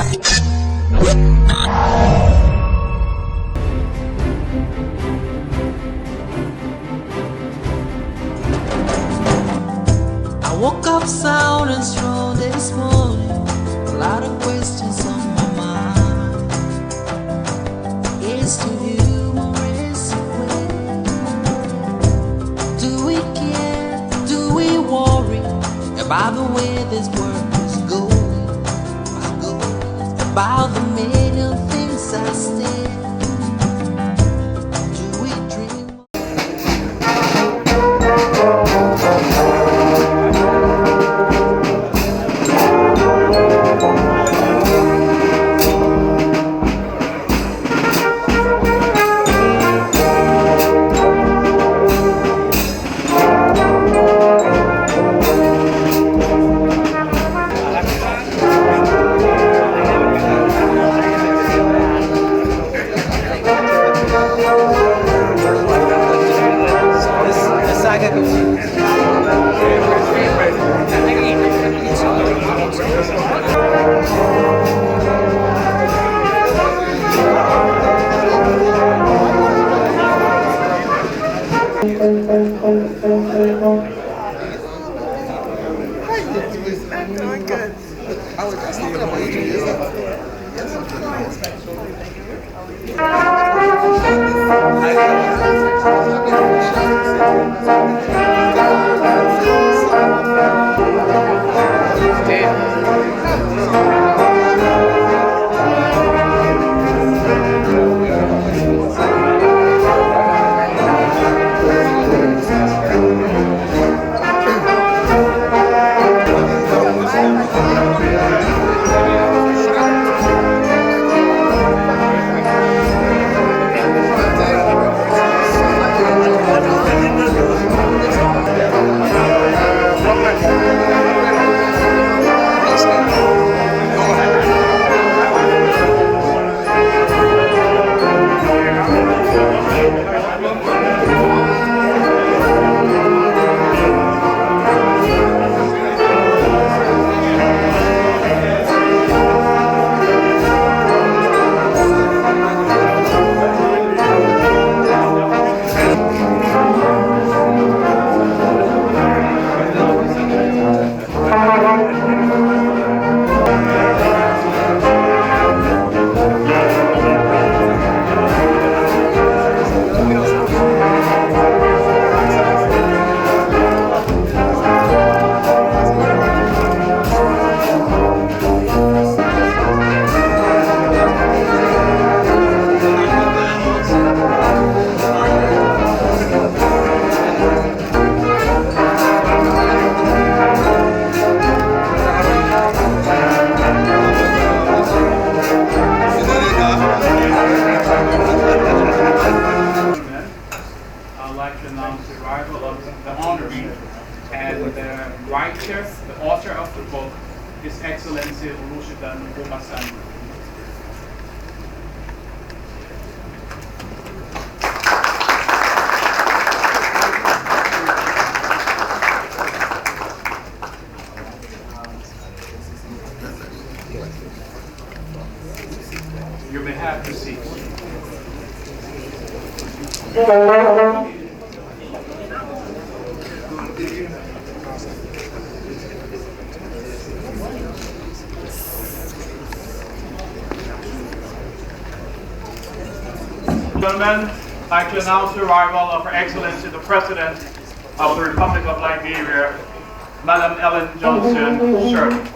I woke up sound and strong this morning, a lot of questions on my mind. Is to you more is away? Do we care? Do we worry about the way this world is going? About the million things I still do we dream? Doing good. I was just thinking about you. And the writer, the author of the book, His Excellency Olusegun Obansanjo. You may have the seat. Gentlemen, I'd like to announce the arrival of Her Excellency the President of the Republic of Liberia, Madam Ellen Johnson Sirleaf.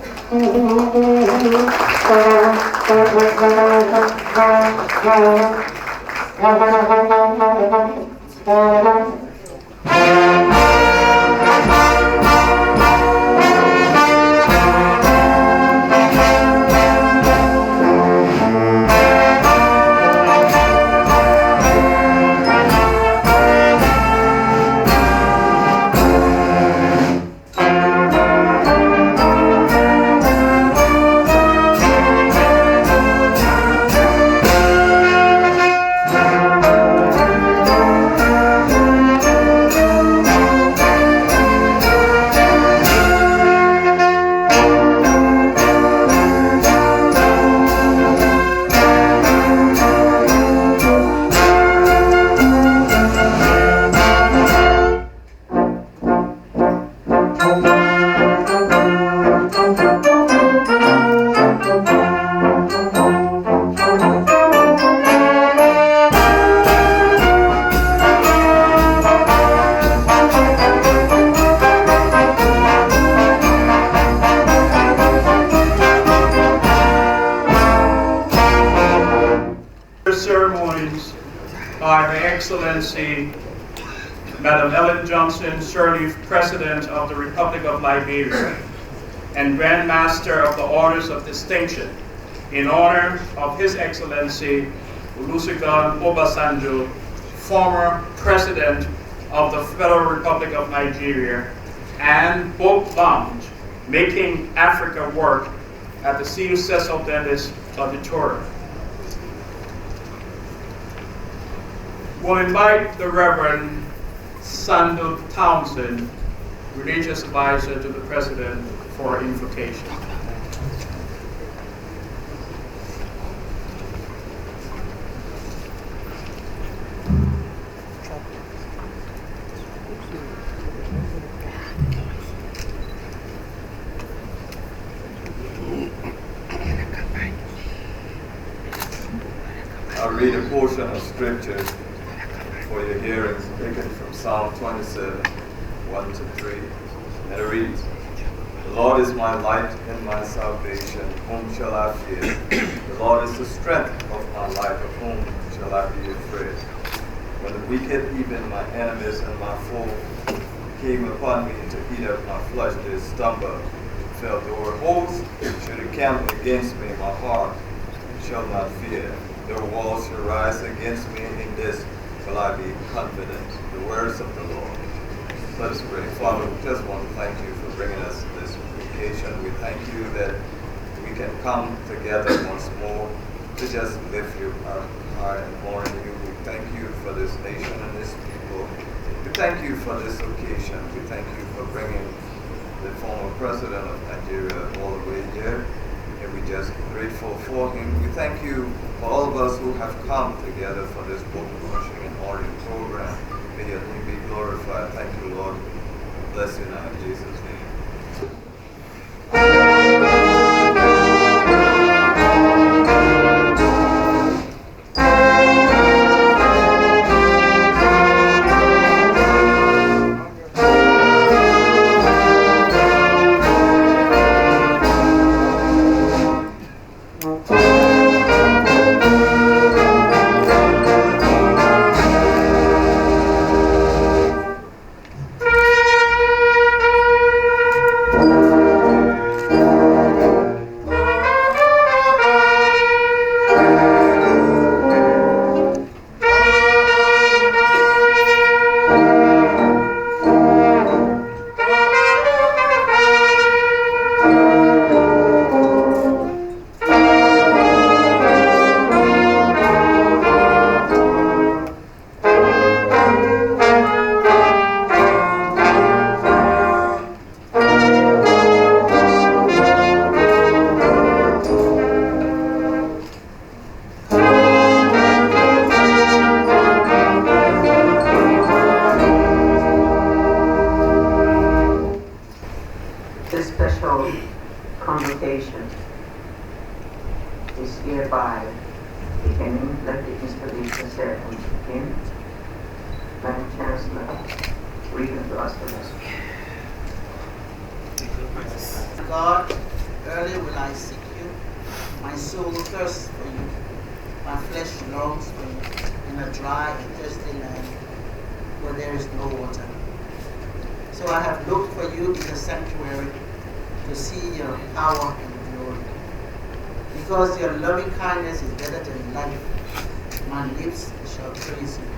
Ceremonies by Her Excellency Madam Ellen Johnson Sirleaf, President of the Republic of Liberia, and Grand Master of the Orders of Distinction, in honor of His Excellency Olusegun Obansanjo, former President of the Federal Republic of Nigeria, and Book Lounge, Making Africa Work, at the C.U. Cecil Dennis Auditorium. We'll invite the Reverend Sandal Townsend, Religious Advisor to the President, for invocation. I'll read a portion of scripture for your hearings, taken from Psalm 27, 1 to 3. And it reads, "The Lord is my light and my salvation, whom shall I fear? The Lord is the strength of my life, of whom shall I be afraid? When the wicked, even my enemies and my foe, came upon me to eat up my flesh, they stumbled and fell. Though a host should encamp against me, my heart shall not fear. Though walls should rise against me, in this will I be confident." The words of the Lord. Let us pray. Father, we just want to thank you for bringing us this occasion. We thank you that we can come together once more to just lift you up high and honor you. We thank you for this nation and this people. We thank you for this occasion. We thank you for bringing the former president of Nigeria all the way here. And we're just grateful for him. We thank you for all of us who have come together for this book launching and honoring program. May your name be glorified. Thank you, Lord. Bless you now in Jesus' name. This special convocation is hereby beginning. Let the Investiture Ceremony begin. Madam Chancellor, read the last of us. God, early will I seek you. My soul thirsts for you. My flesh longs for you in a dry and thirsty land where there is no water. So I have looked for you in the sanctuary to see your power and glory. Because your loving kindness is better than life, my lips shall praise you.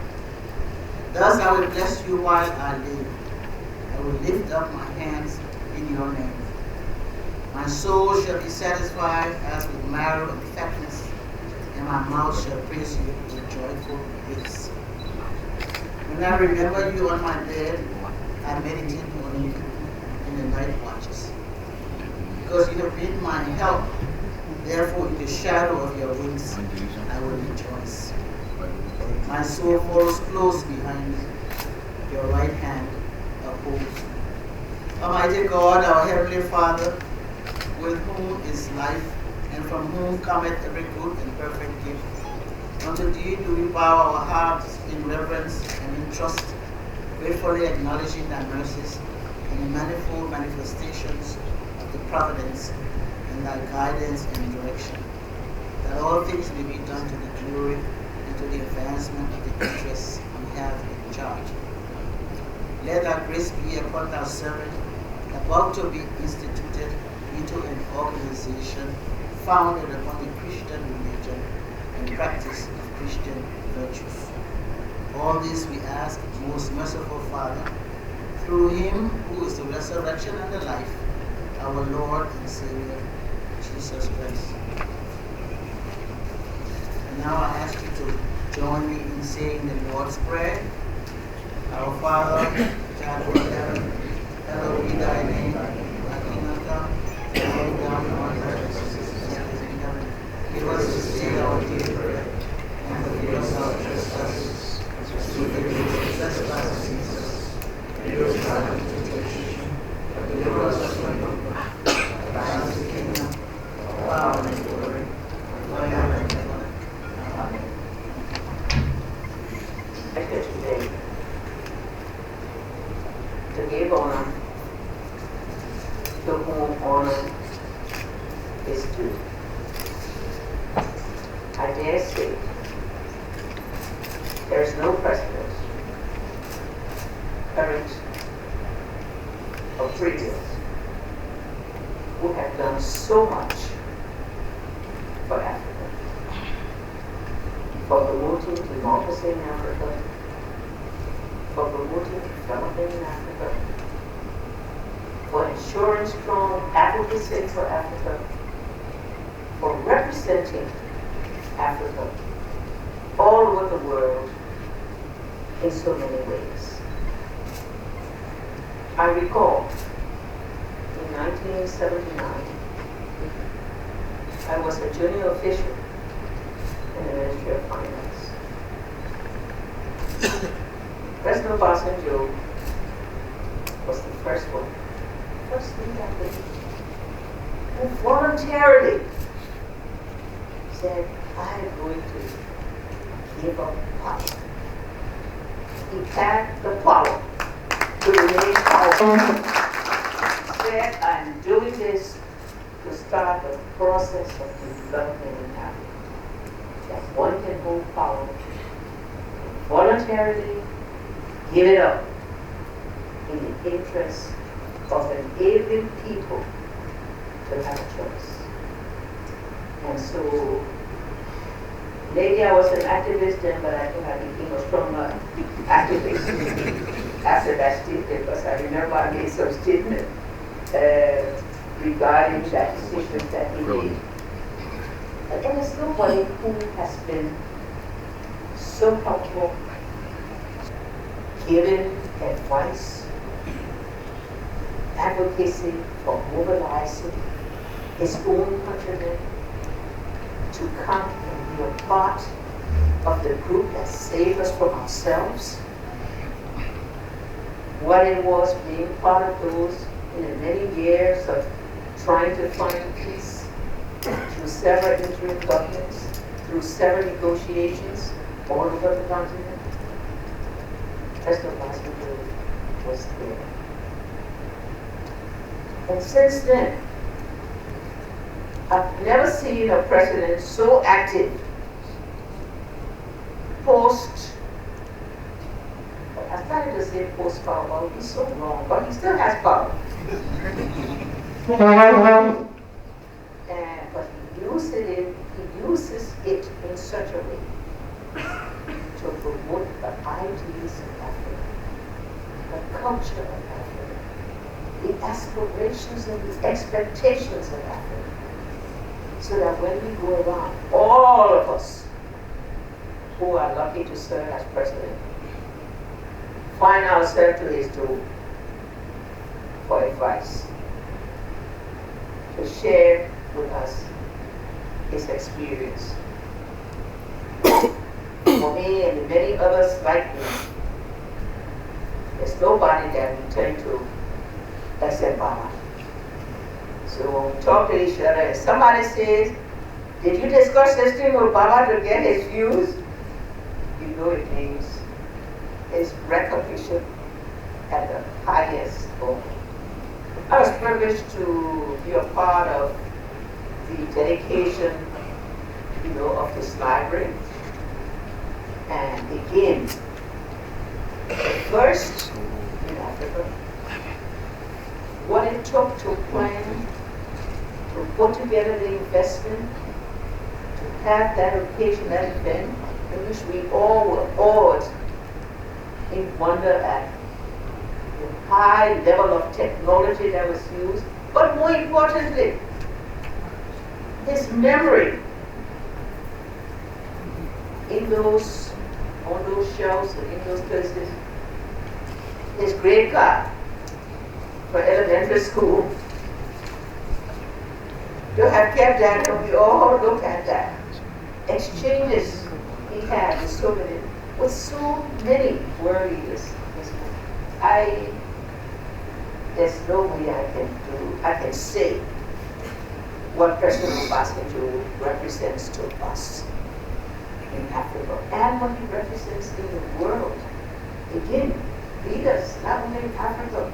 Thus I will bless you while I live. I will lift up my hands in your name. My soul shall be satisfied as with marrow and fatness, and my mouth shall praise you with joyful lips. When I remember you on my bed, I meditate on you in the night watches. Because you have been my help, therefore in the shadow of your wings I will rejoice. My soul follows close behind you, your right hand upholds. Almighty God, our Heavenly Father, with whom is life, and from whom cometh every good and perfect gift. Unto thee do we bow our hearts in reverence and in trust, gratefully acknowledging thy mercies and the manifold manifestations of the providence and thy guidance and direction, that all things may be done to the glory and to the advancement of the interests we have in charge. Let thy grace be upon thy servant, about to be instituted into an organization founded upon the Christian religion and practice of Christian virtues. All this we ask, most merciful Father, through him who is the resurrection and the life, our Lord and Savior, Jesus Christ. And now I ask you to join me in saying the Lord's Prayer. Our Father, which art in heaven, hallowed be thy name. Thy kingdom come, thy will be done on earth as it is in heaven. Give us this day our daily bread, and forgive us our trespasses, as we forgive the trespasses against us. And lead us not into temptation, but deliver us from evil. For thine is the kingdom, the power, and the glory, forever and ever. Amen. I get today to give honor to whom honor is due. I dare say there is no precedent, current or previous, who have done so much for Africa, for promoting democracy in Africa, for promoting development in Africa, for ensuring strong advocacy for Africa, for representing Africa all over the world in so many ways. I recall in 1979, I was a junior official in the Ministry of Finance. President Obasanjo was the first leader who voluntarily said, I am going to give up power. He had the power to remain powerful. He said, I am doing this to start the process of development in Africa. That one can hold power, voluntarily give it up in the interest of enabling people to have a choice. And so, maybe I was an activist then, but I think I became a stronger activist after that statement, because I remember I made some statement regarding that decision that he made. And there's nobody who has been so helpful, giving advice, advocacy for mobilizing his own countrymen to come and be a part of the group that saved us from ourselves. What it was being part of those in the many years of trying to find peace through several interim governments, through several negotiations all over the continent. President Obasanjo was there. And since then, I've never seen a president so active post, I started to say post power, but he's so wrong, but he still has power. But he uses it in such a way to promote the ideals of Africa, the culture of Africa, the aspirations and the expectations of Africa, so that when we go around, all of us who are lucky to serve as president find ourselves to his door for advice, to share with us his experience. For me and many others like me, there's nobody that we turn to except Baba. So we talk to each other, and somebody says, did you discuss this thing with Baba to get his views? You know it means his recognition at the highest level. I was privileged to be a part of the dedication, of this library. And again, first in Africa, what it took to plan, to put together the investment, to have that occasion, that event, in which we all were awed in wonder at the high level of technology that was used, but more importantly, his memory on those shelves, in those places, his grade card for elementary school. You have kept that, and we all look at that. Exchanges he had with so many world leaders. There's no way I can say what President Obasanjo represents to us in Africa and what he represents in the world. Again, leaders, not only in Africa,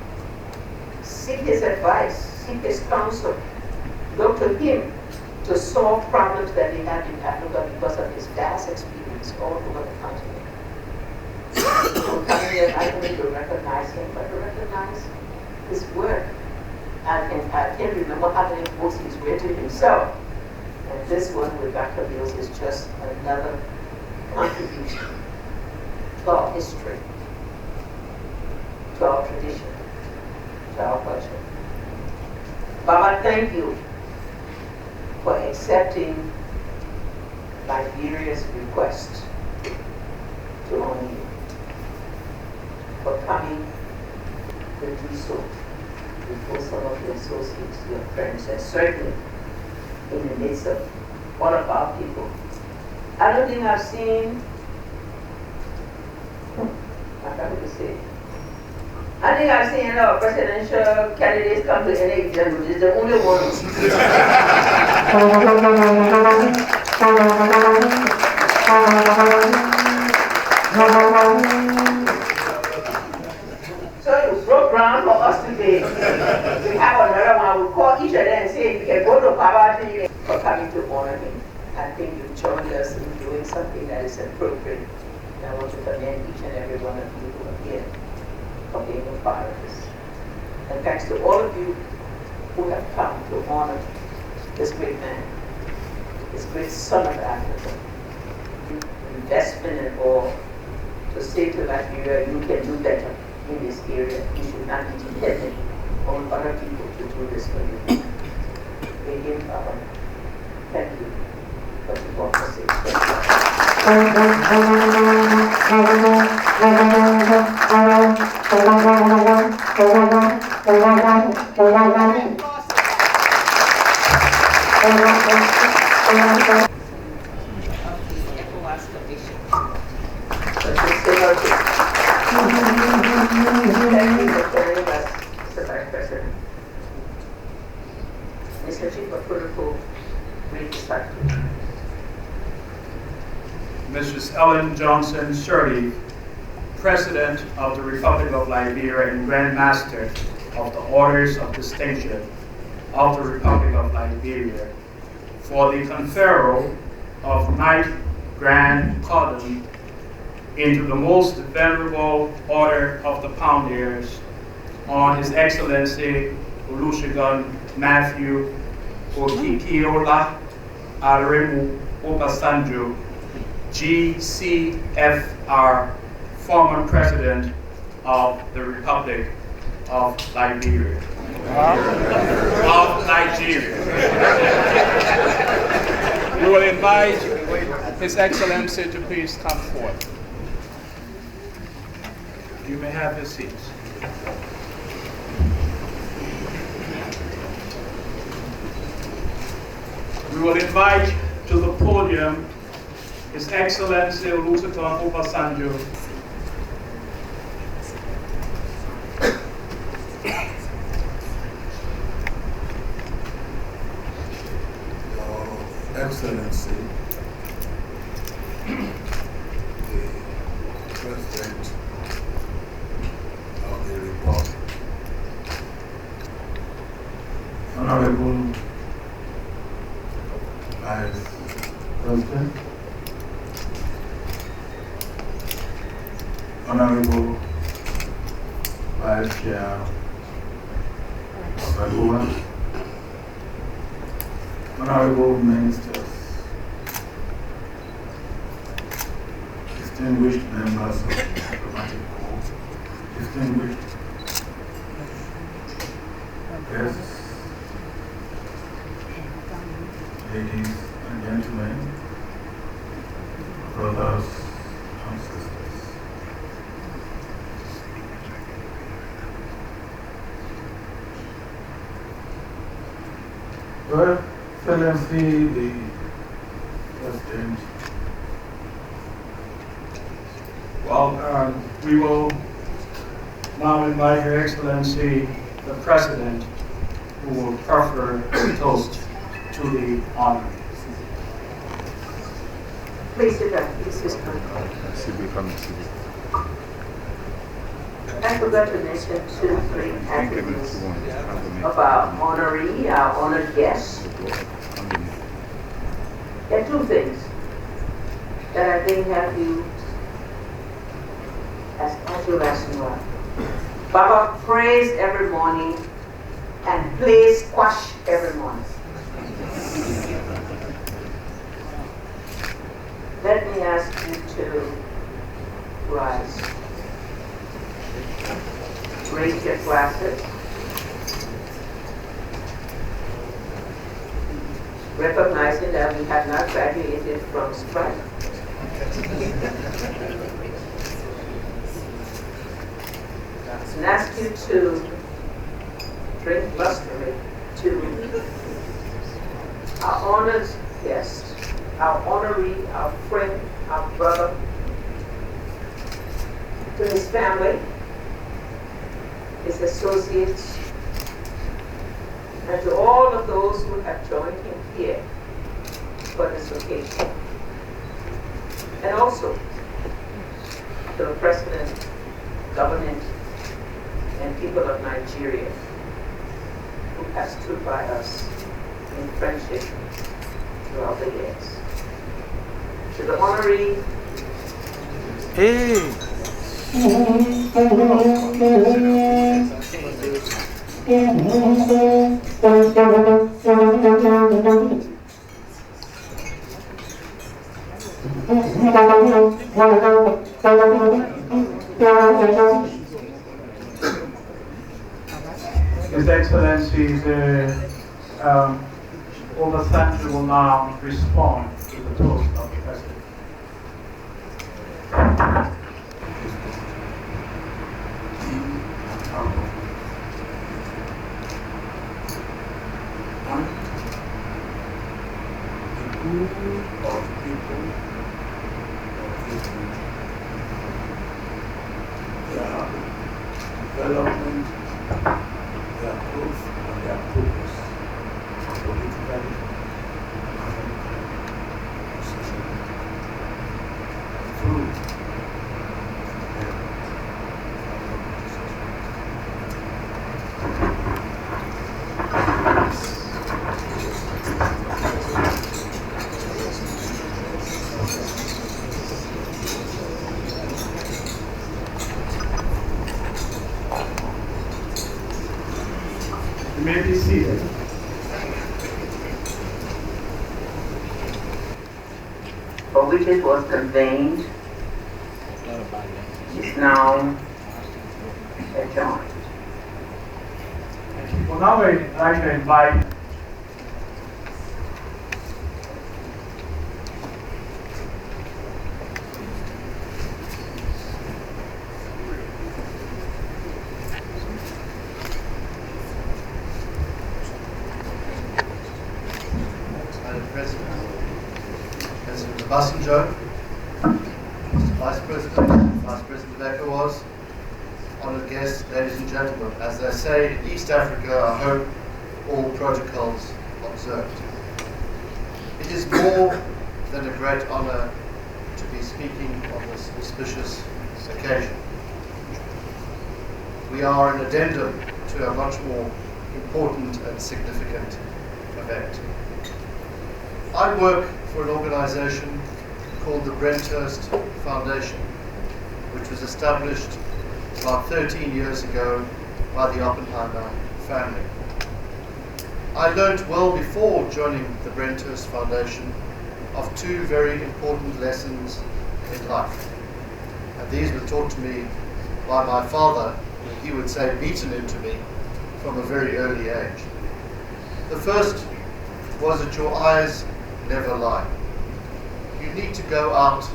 seek his advice, seek his counsel, look to him to solve problems that they have in Africa because of his vast experience all over the continent. So coming here, I don't need to recognize him, but to recognize his work. I can't remember how many books he's written himself. And this one with Dr. Mills is just another contribution to our history, to our tradition, to our culture. Baba, thank you for accepting Liberia's request to honor you, for coming to do so before some of your associates, your friends, and certainly in the midst of one of our people. I don't think I've seen, I can't say, I think I've seen a presidential candidates come to any exam. It's the only one. So you broke ground for us today. We have another one. We'll call each other and say, you can go to Baba for coming to honor him. I think you've joined us in doing something that is appropriate. And I want to commend each and every one of you who are here for being a part of this. And thanks to all of you who have come to honor this great man, this great son of Africa. Investment and all, to say to Liberia, you can do better in this area. You should not be dependent on other people to do this for you. Again, Baba, thank you for the conversation. Mr. Chief of Protocol, read the statute. Mrs. Ellen Johnson Sirleaf, President of the Republic of Liberia and Grand Master of the Orders of Distinction of the Republic of Liberia, for the conferral of Knight Grand Cordon into the most venerable order of the Pioneers on His Excellency Olusegun Matthew Okikiola Aremu Obasanjo, GCFR, former President of the Republic of Liberia. Of Nigeria. We will invite His Excellency to please come forth. You may have your seats. We will invite to the podium His Excellency Olusegun Obansanjo. Excellency, the President of the Republic, Honorable Vice President, Honorable Vice Chair of Everyone, Honorable Ministers, distinguished members of the diplomatic corps, distinguished guests, ladies and gentlemen, brothers and sisters. Your Excellency, the President. Well, we will now invite Your Excellency, the President, who will proffer the toast to the honoree. Please sit down. Please sit down. I forgot to mention 2 or 3 attributes of our honoree, our honored guest. There are 2 things that I think have you as casual as you are. Baba prays every morning and plays squash every morning. Let me ask you to rise. Raise your glasses. Recognizing that we have not graduated from Sprite. And ask you to drink lustily to our honored guest, our honoree, our friend, our brother, to his family, his associates, and to all of those who have joined him here for this occasion. And also to the President, government, and people of Nigeria who have stood by us in friendship throughout the years. To the honoree, His Excellency, the Obasanjo will now respond to the toast of the President. Of people of this region, their development, their growth, and their progress, politically, economically, socially, through You may be seated. for which it was convened, is now adjourned. Well, now I'd like to invite President Obasanjo, Mr. Vice President, Vice President of ECOWAS, honored guests, ladies and gentlemen. As they say in East Africa, I hope all protocols observed. It is is more than a great honor to be speaking on this auspicious occasion. We are an addendum to a much more important and significant event. I work for an organization called the Brenthurst Foundation, which was established about 13 years ago by the Oppenheimer family. I learned well before joining the Brenthurst Foundation of two very important lessons in life. And these were taught to me by my father, and he would say beaten into me from a very early age. The first was that your eyes never lie. You need to go out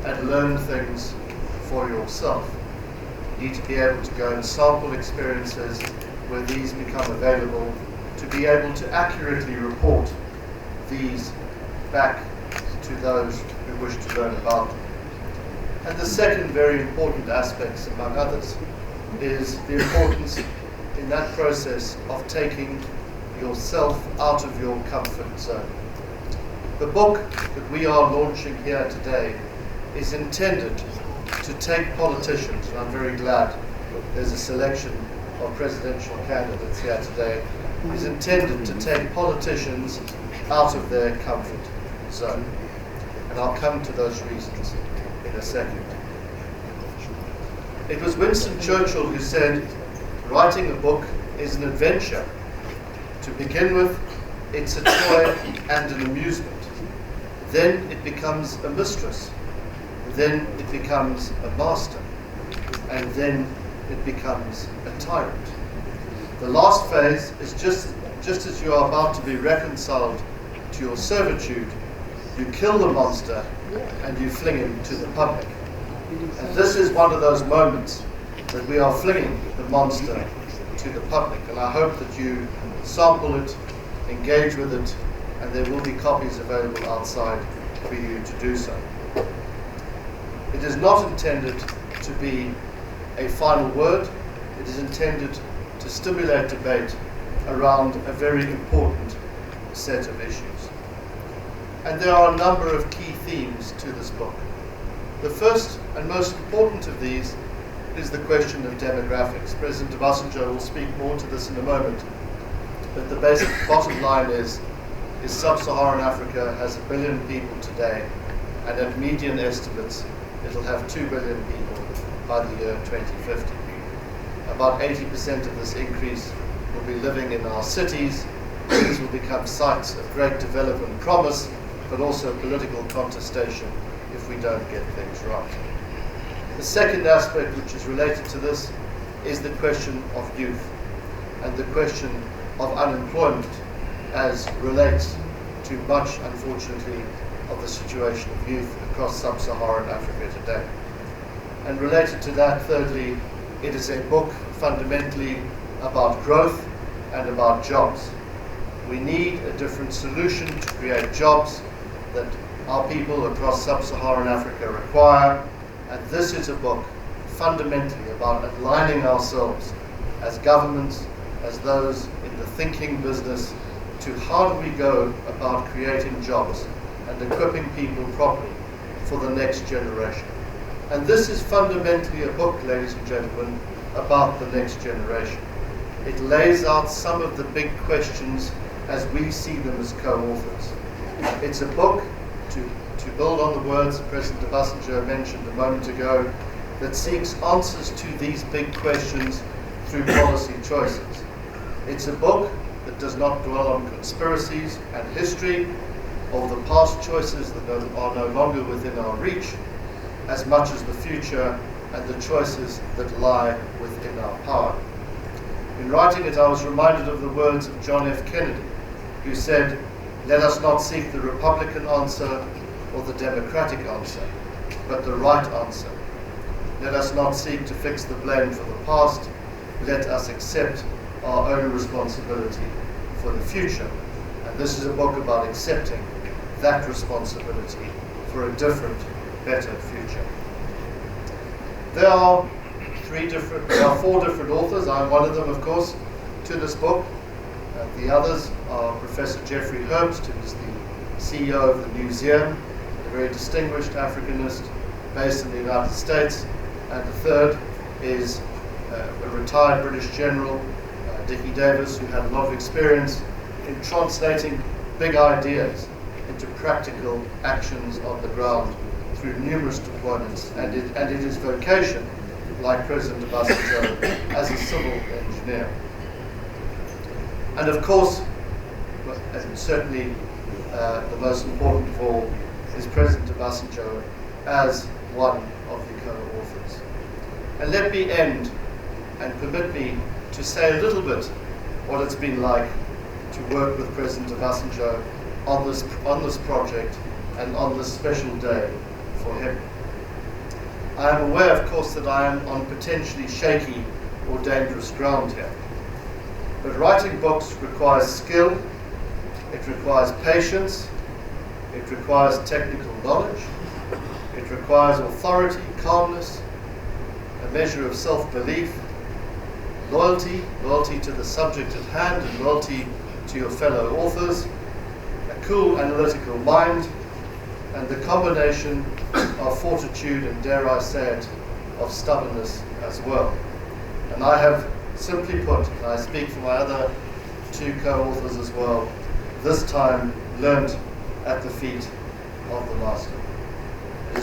and learn things for yourself. You need to be able to go and sample experiences where these become available, to be able to accurately report these back to those who wish to learn about them. And the second very important aspect, among others, is the importance in that process of taking yourself out of your comfort zone. The book that we are launching here today is intended to take politicians, and I'm very glad there's a selection of presidential candidates here today, is intended to take politicians out of their comfort zone. And I'll come to those reasons in a second. It was Winston Churchill who said, writing a book is an adventure. To begin with, it's a joy and an amusement. Then it becomes a mistress. Then it becomes a master. And then it becomes a tyrant. The last phase is just as you are about to be reconciled to your servitude, you kill the monster and you fling him to the public. And this is one of those moments that we are flinging the monster to the public. And I hope that you sample it, engage with it, and there will be copies available outside for you to do so. It is not intended to be a final word. It is intended to stimulate debate around a very important set of issues. And there are a number of key themes to this book. The first and most important of these is the question of demographics. President Obasanjo will speak more to this in a moment, but the basic bottom line is sub-Saharan Africa has 1 billion people today, and at median estimates, it'll have 2 billion people by the year 2050. About 80% of this increase will be living in our cities. These will become sites of great development promise, but also political contestation if we don't get things right. The second aspect which is related to this is the question of youth and the question of unemployment as relates to much, unfortunately, of the situation of youth across sub-Saharan Africa today. And related to that, thirdly, it is a book fundamentally about growth and about jobs. We need a different solution to create jobs that our people across sub-Saharan Africa require, and this is a book fundamentally about aligning ourselves as governments, as those in the thinking business, to how do we go about creating jobs and equipping people properly for the next generation. And this is fundamentally a book, ladies and gentlemen, about the next generation. It lays out some of the big questions as we see them as co-authors. It's a book to build on the words that President Obasanjo mentioned a moment ago, that seeks answers to these big questions through policy choices. It's a book that does not dwell on conspiracies and history or the past choices that are no longer within our reach, as much as the future and the choices that lie within our power. In writing it, I was reminded of the words of John F. Kennedy, who said, "Let us not seek the Republican answer or the Democratic answer, but the right answer. Let us not seek to fix the blame for the past. Let us accept our own responsibility for the future." And this is a book about accepting that responsibility for a different, better future. There are 4 different authors. I'm one of them, of course, to this book. The others are Professor Jeffrey Herbst, who is the CEO of the Museum, a very distinguished Africanist based in the United States. And the third is a retired British general, Dickie Davis, who had a lot of experience in translating big ideas into practical actions on the ground through numerous deployments, and in his vocation, like President Obasanjo, as a civil engineer. And of course, and certainly the most important of all, is President Obasanjo as one of the co-authors. And let me end and permit me to say a little bit what it's been like to work with President Obasanjo on this project and on this special day for him. I am aware, of course, that I am on potentially shaky or dangerous ground here. But writing books requires skill, it requires patience, it requires technical knowledge, it requires authority, calmness, a measure of self-belief, loyalty to the subject at hand and loyalty to your fellow authors, a cool analytical mind, and the combination of fortitude and, dare I say it, of stubbornness as well. And I have simply put, and I speak for my other two co-authors as well, this time learnt at the feet of the Master. It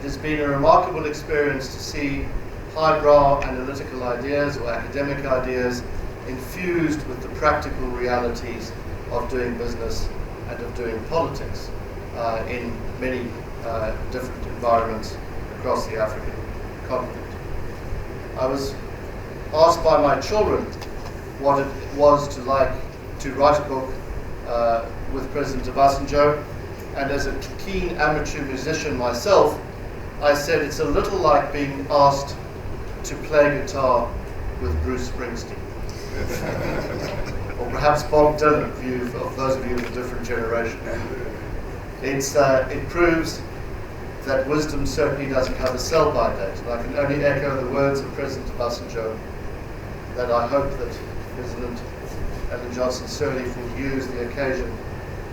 has been a remarkable experience to see highbrow analytical ideas or academic ideas infused with the practical realities of doing business and of doing politics in many different environments across the African continent. I was asked by my children what it was to write a book with President Obasanjo, and as a keen amateur musician myself, I said it's a little like being asked to play guitar with Bruce Springsteen. Or perhaps Bob Dylan, of those of you of a different generation. It proves that wisdom certainly doesn't have a sell-by date. And I can only echo the words of President Obasanjo that I hope that President Ellen Johnson Sirleaf will use the occasion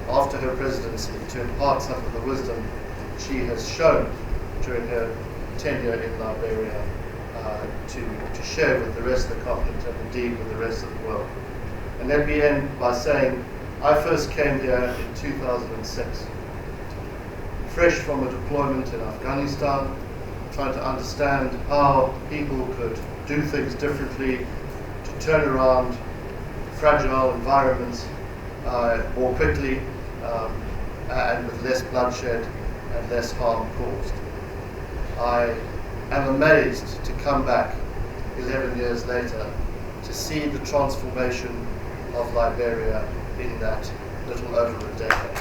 after her presidency to impart some of the wisdom she has shown during her tenure in Liberia to share with the rest of the continent and indeed with the rest of the world. And let me end by saying I first came here in 2006, fresh from a deployment in Afghanistan, trying to understand how people could do things differently, to turn around fragile environments more quickly and with less bloodshed and less harm caused. I am amazed to come back 11 years later to see the transformation of Liberia in that little over a decade.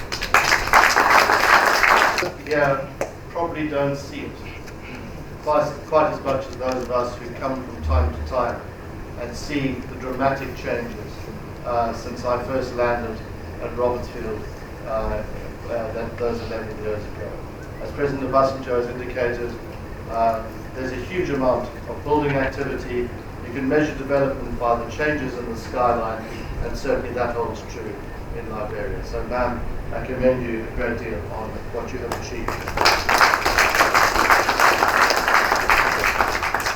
Yeah, probably don't see it quite as much as those of us who come from time to time and see the dramatic changes since I first landed at Robertsfield those 11 years ago. As President Obasanjo has indicated, there's a huge amount of building activity. You can measure development by the changes in the skyline, and certainly that holds true in Liberia. So, ma'am, I commend you a great deal on what you have achieved.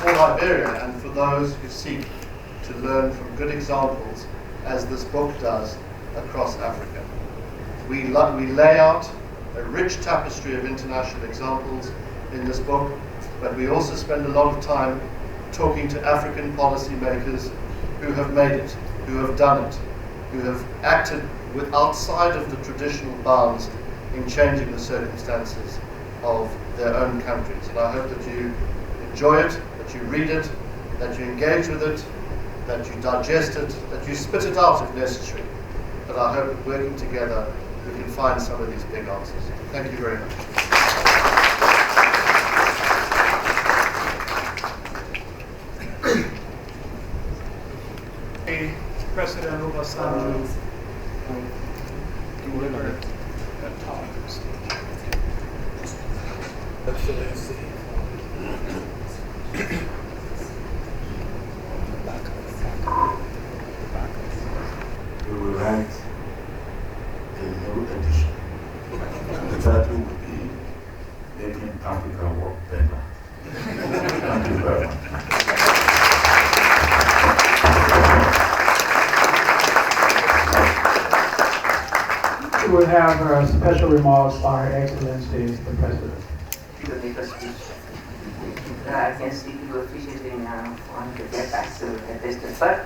For Liberia and for those who seek to learn from good examples, as this book does across Africa. We lay out a rich tapestry of international examples in this book, but we also spend a lot of time talking to African policymakers who have made it, who have done it, who have acted outside of the traditional bounds in changing the circumstances of their own countries. And I hope that you enjoy it, that you read it, that you engage with it, that you digest it, that you spit it out if necessary. But I hope that working together we can find some of these big answers. Thank you very much. President Obasanjo delivered a talk. Excellency. write a new edition. And the title will be Making Africa Work Better. Thank you very much. We will have special remarks by Her Excellency the President. To make a speech. I can see people appreciating wanting to get back to their business, but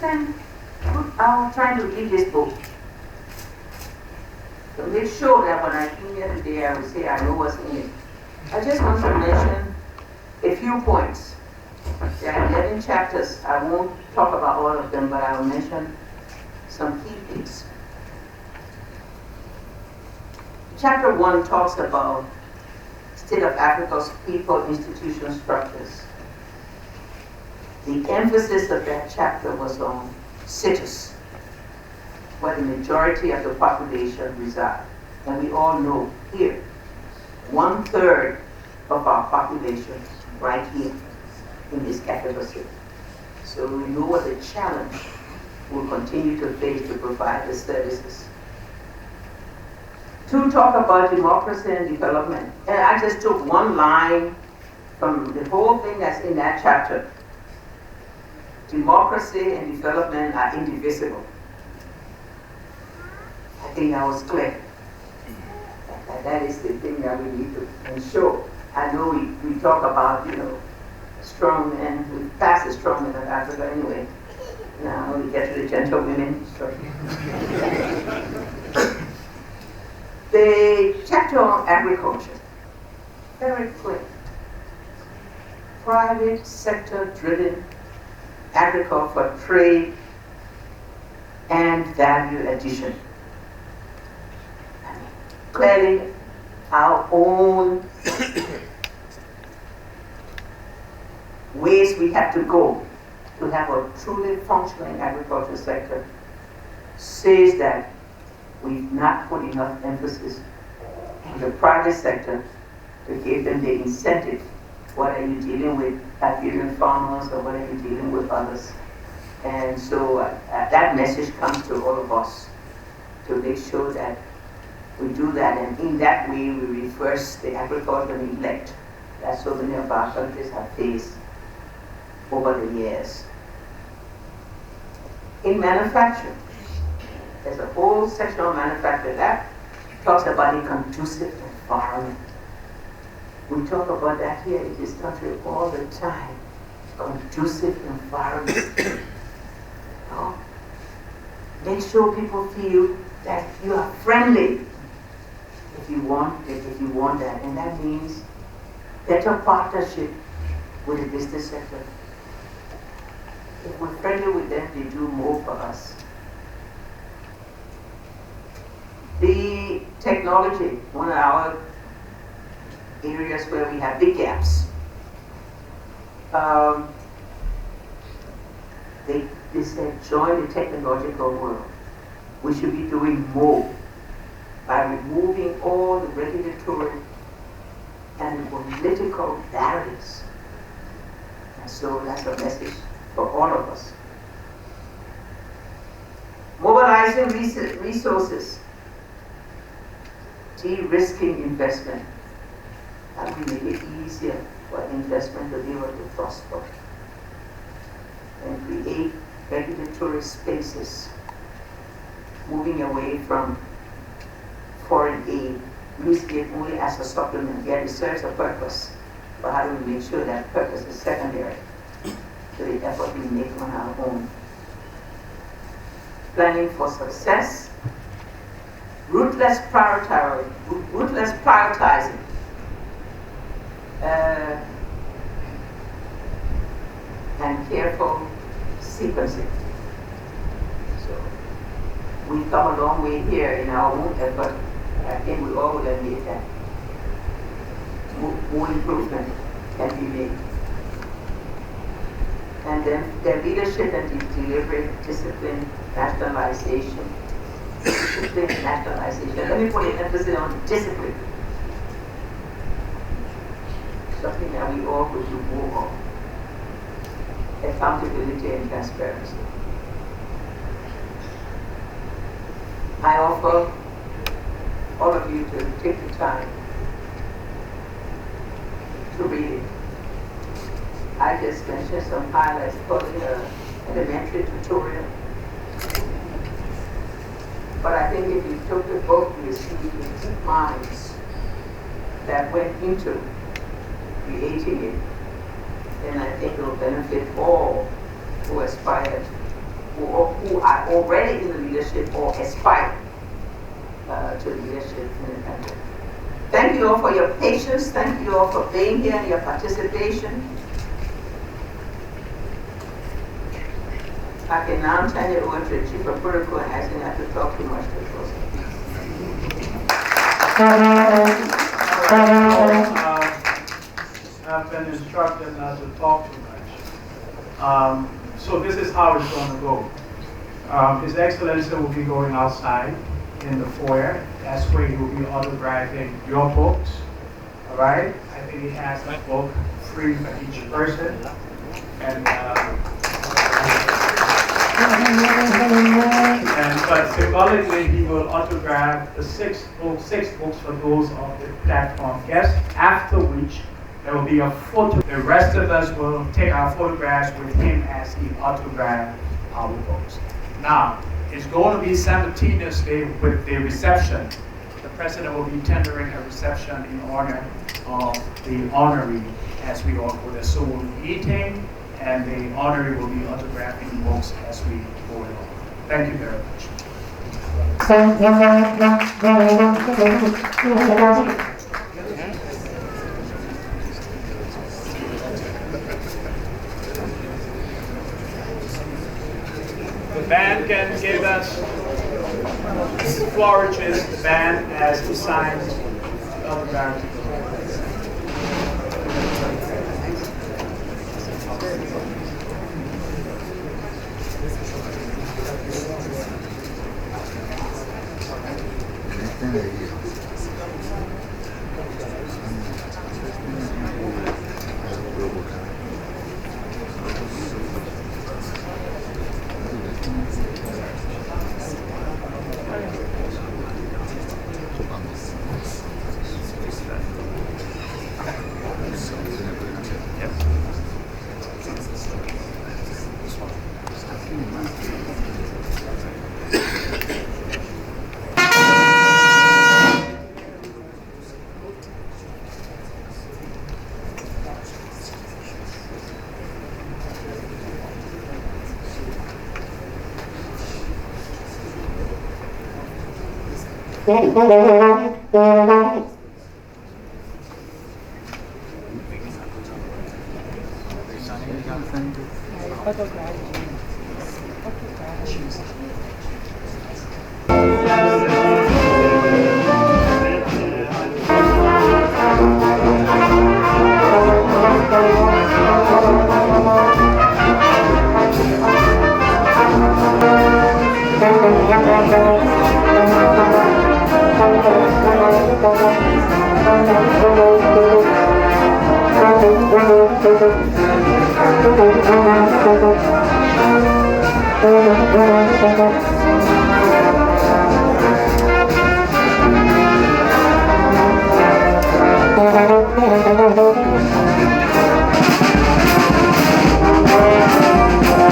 then I'm trying to read this book to make sure that when I came here today, I would say I know what's in it. I just want to mention a few points. There are 11 chapters. I won't talk about all of them, but I will mention some key things. Chapter 1 talks about State of Africa's people, institution structures. The emphasis of that chapter was on cities, where the majority of the population reside. And we all know here, 1/3 of our population right here in this capital city. So we know what the challenge will continue to face to provide the services. 2 talk about democracy and development. And I just took one line from the whole thing that's in that chapter. Democracy and development are indivisible. I think that was clear. That is the thing that we need to ensure. I know we talk about, strong men. We pass the strong men of Africa anyway. Now when we get to the gentle women. The chapter on agriculture, very clear. Private sector driven agriculture for trade and value addition. Clearly, our own ways we have to go to have a truly functioning agriculture sector says that we've not put enough emphasis on the private sector to give them the incentive. What are you dealing with Liberian farmers, or what are you dealing with others? And so that message comes to all of us to make sure that we do that, and in that way we reverse the agricultural neglect that so many of our countries have faced over the years. In manufacturing, there's a whole section on manufacturing that talks about a conducive environment. We talk about that here in this country all the time. Conducive environment. Make sure people feel that you are friendly if you want that, and that means better partnership with the business sector. If we're friendly with them, they do more for us. The technology, one of our areas where we have big gaps. They said join the technological world. We should be doing more by removing all the regulatory and political barriers. And so that's a message for all of us. Mobilizing resources, de-risking investment. That will make it easier for investment to be able to prosper. And create regulatory spaces, moving away from foreign aid, using it only as a supplement. Yet it serves a purpose, but how do we make sure that purpose is secondary to the effort we make on our own? Planning for success, ruthless prioritizing, and careful sequencing. So we've come a long way here in our own effort. I think we all will admit that more improvement can be made. And then their leadership and delivery, discipline, nationalization. Discipline, nationalization. Let me put an emphasis on discipline. Something that we all could do more of. Accountability and transparency. I offer all of you to take the time to read it. I just mentioned some highlights for the elementary tutorial. But I think if you took the book, you see the minds that went into creating it, then I think it will benefit all who aspire, who are already in the leadership or aspire to leadership in the country. Thank you all for your patience. Thank you all for being here and your participation. I can now turn it over to the Chief of Protocol and ask him not to talk too much to close. I've been instructed not to talk too much. So this is how it's going to go. His Excellency will be going outside in the foyer. That's where he will be autographing your books. All right? I think he has a book free for each person. But symbolically, he will autograph the six books for those of the platform guests, after which there will be a photo. The rest of us will take our photographs with him as he autographed our books. Now, it's going to be simultaneously with the reception. The President will be tendering a reception in honor of the honoree as we all go there. So we'll be eating, and the honoree will be autographing books as we go along. Thank you very much. The band can give us flourishes the band as he signs the autograph.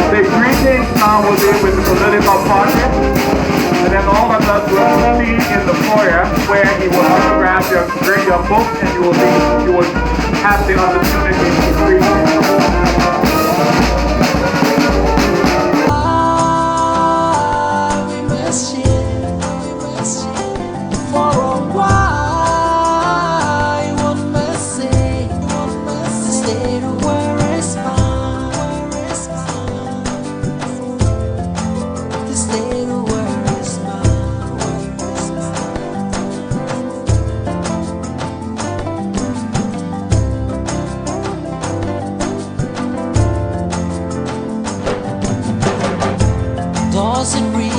The greetings now will be with the political party, and then all of us will proceed in the foyer where he will autograph bring your book, and you will have the opportunity to greet him. Does it really